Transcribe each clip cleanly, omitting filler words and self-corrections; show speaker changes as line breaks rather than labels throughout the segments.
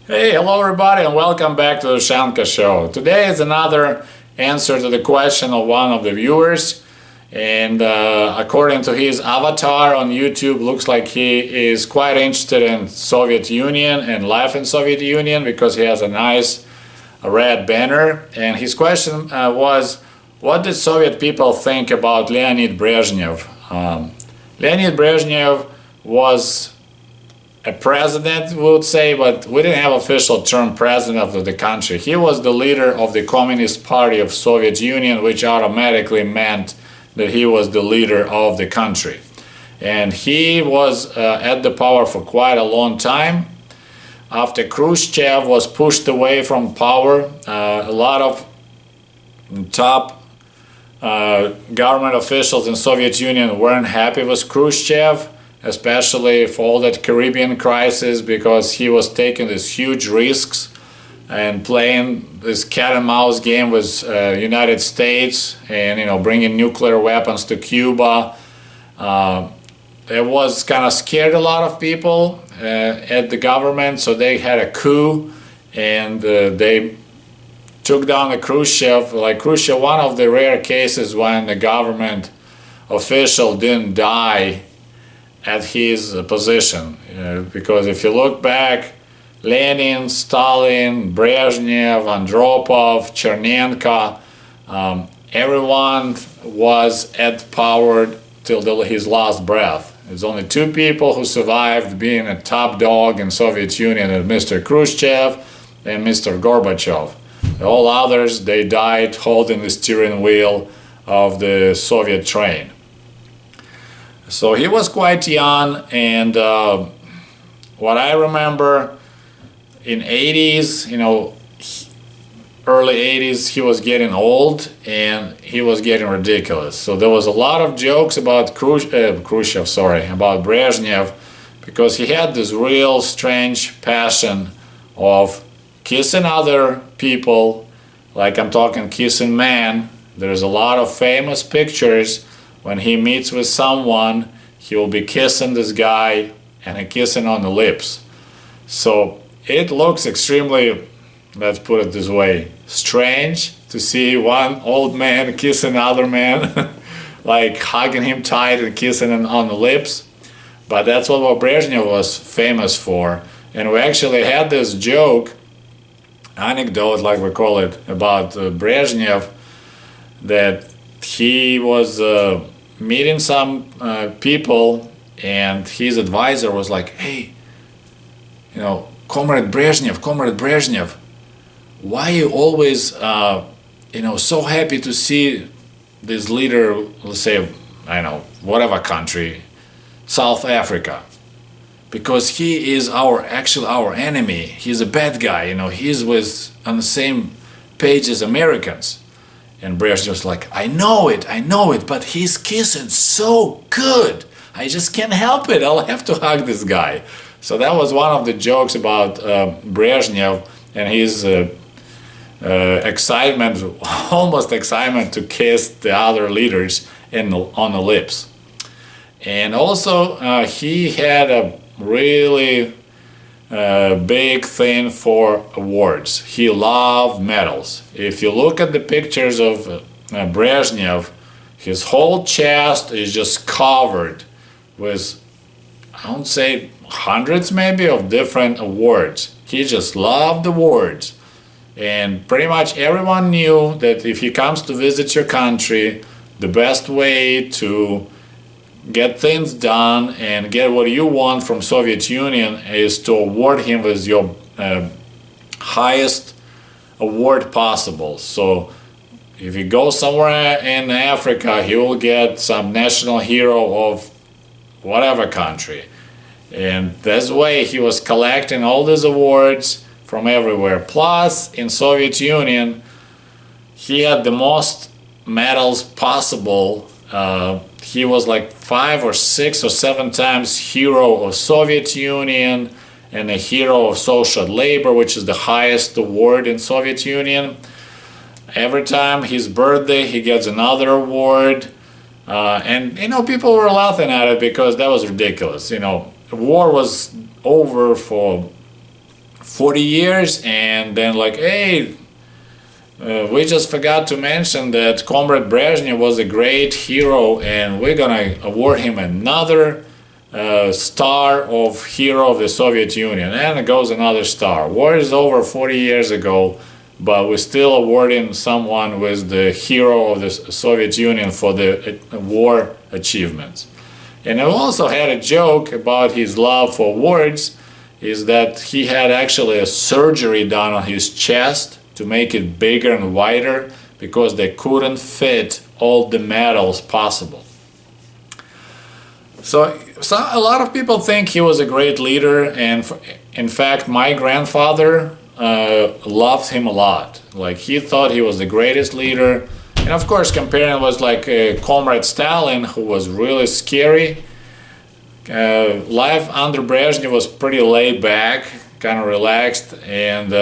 Hey, hello everybody and welcome back to the Ushanka Show. Today is another answer to the question of one of the viewers, and according to his avatar on YouTube, looks like he is quite interested in Soviet Union and life in Soviet Union because he has a nice red banner. And his question was, what did Soviet people think about Leonid Brezhnev? Leonid Brezhnev was a president, we would say, but we didn't have official term president of the country. He was the leader of the Communist Party of Soviet Union, which automatically meant that he was the leader of the country. And he was at the power for quite a long time. After Khrushchev was pushed away from power, a lot of top government officials in Soviet Union weren't happy with Khrushchev, especially for all that Caribbean crisis, because he was taking these huge risks and playing this cat and mouse game with United States and bringing nuclear weapons to Cuba. It was kind of scared a lot of people at the government, so they had a coup and they took down the Khrushchev. Like Khrushchev, one of the rare cases when the government official didn't die at his position, because if you look back, Lenin, Stalin, Brezhnev, Andropov, Chernenko, everyone was at power till his last breath. There's only two people who survived being a top dog in Soviet Union, Mr. Khrushchev and Mr. Gorbachev. All others, they died holding the steering wheel of the Soviet train. So he was quite young, and what I remember in 80s, early 80s, he was getting old and he was getting ridiculous. So there was a lot of jokes about about Brezhnev, because he had this real strange passion of kissing other people, like I'm talking kissing men. There's a lot of famous pictures. When he meets with someone, he will be kissing this guy and kissing on the lips. So it looks extremely, let's put it this way, strange to see one old man kissing another man, like hugging him tight and kissing him on the lips. But that's what Brezhnev was famous for. And we actually had this joke, anecdote, like we call it, about Brezhnev, that he was meeting some people, and his advisor was like, hey, Comrade Brezhnev, why are you always so happy to see this leader, let's say, whatever country, South Africa? Because he is our enemy. He's a bad guy, he's on the same page as Americans. And Brezhnev was like, I know it, but he's kissing so good. I just can't help it. I'll have to hug this guy. So that was one of the jokes about Brezhnev and his almost excitement to kiss the other leaders on the lips. And also he had a really big thing for awards. He loved medals. If you look at the pictures of Brezhnev, his whole chest is just covered with, I don't say hundreds maybe, of different awards. He just loved awards. And pretty much everyone knew that if he comes to visit your country, the best way to get things done and get what you want from Soviet Union is to award him with your highest award possible. So if he goes somewhere in Africa, he will get some national hero of whatever country. And this way he was collecting all these awards from everywhere. Plus, in Soviet Union, he had the most medals possible. He was like 5 or 6 or 7 times hero of Soviet Union and a hero of social labor, which is the highest award in Soviet Union. Every time his birthday, he gets another award. And people were laughing at it because that was ridiculous. War was over for 40 years, and then like, hey, we just forgot to mention that Comrade Brezhnev was a great hero, and we're gonna award him another star of hero of the Soviet Union. And it goes another star. War is over 40 years ago, but we're still awarding someone with the hero of the Soviet Union for the war achievements. And I also had a joke about his love for awards, is that he had actually a surgery done on his chest to make it bigger and wider because they couldn't fit all the medals possible. So a lot of people think he was a great leader, and in fact my grandfather loved him a lot. Like, he thought he was the greatest leader, and of course comparing was like Comrade Stalin, who was really scary. Life under Brezhnev was pretty laid back, kind of relaxed, and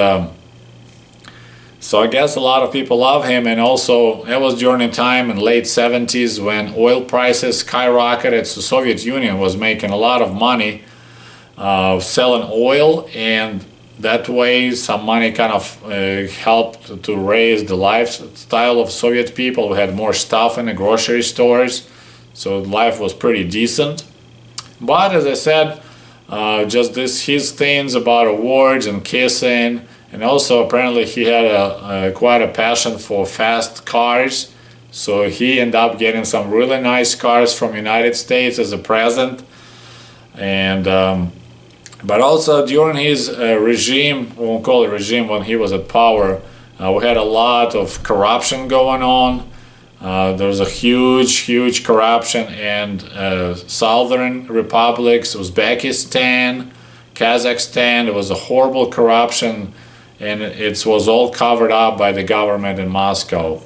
so I guess a lot of people love him. And also it was during a time in late 70s when oil prices skyrocketed, so Soviet Union was making a lot of money selling oil, and that way some money kind of helped to raise the lifestyle of Soviet people. We had more stuff in the grocery stores, so life was pretty decent. But as I said, just his things about awards and kissing, and also apparently he had quite a passion for fast cars, so he ended up getting some really nice cars from United States as a present. And but also during his regime, we won't call it regime, when he was at power, we had a lot of corruption going on. There was a huge corruption in southern republics, Uzbekistan, Kazakhstan. There was a horrible corruption, and it was all covered up by the government in Moscow.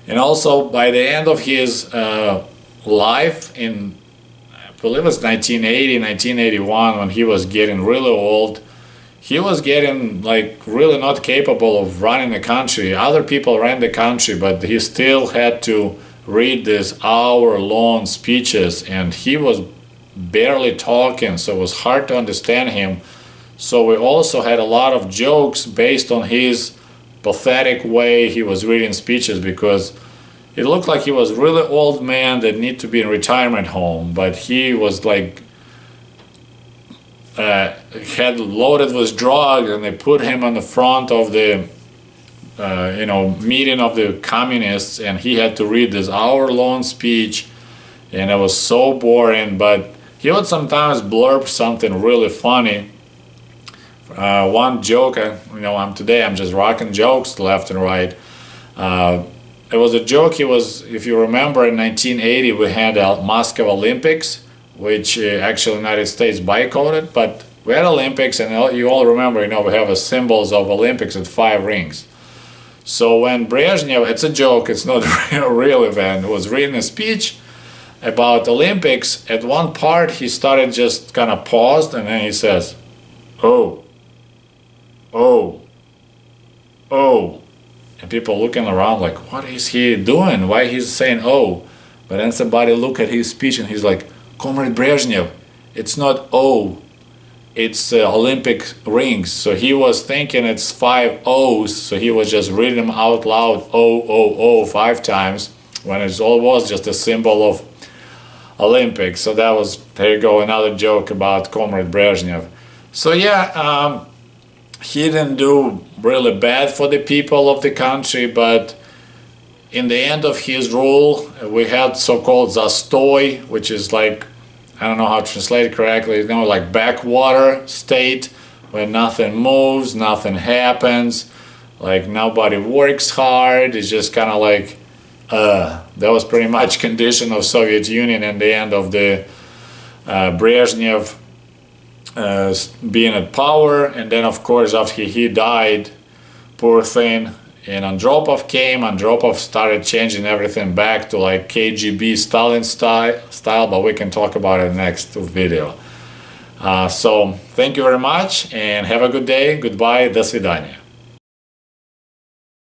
And also by the end of his life, in I believe it was 1980, 1981, when he was getting really old, he was getting like really not capable of running the country. Other people ran the country, but he still had to read these hour-long speeches, and he was barely talking, so it was hard to understand him. So we also had a lot of jokes based on his pathetic way he was reading speeches, because it looked like he was a really old man that need to be in retirement home, but he was like had loaded with drugs, and they put him on the front of the meeting of the communists, and he had to read this hour-long speech, and it was so boring. But he would sometimes blurb something really funny. One joke, I'm just rocking jokes left and right. It was a joke. If you remember, in 1980 we had Moscow Olympics, which actually the United States boycotted, but we had Olympics, and you all remember, we have symbols of Olympics at 5 rings. So when Brezhnev, it's a joke, it's not a real event, was reading a speech about Olympics, at one part he started just kind of paused, and then he says, oh, and people looking around like, what is he doing? Why he's saying oh? But then somebody look at his speech, and he's like, Comrade Brezhnev, it's not oh, it's Olympic rings. So he was thinking it's 5 O's, so he was just reading them out loud, 5 times, when it all was just a symbol of Olympics. So that was, there you go, another joke about Comrade Brezhnev. So yeah, he didn't do really bad for the people of the country, but in the end of his rule, we had so-called zastoy, which is like, I don't know how to translate it correctly, like backwater state, where nothing moves, nothing happens, like nobody works hard. It's just kind of like, that was pretty much condition of Soviet Union in the end of the Brezhnev being at power. And then of course after he died, poor thing, and Andropov came. Andropov started changing everything back to like KGB Stalin style, but we can talk about it in the next video. So thank you very much, and have a good day. Goodbye. До свидания.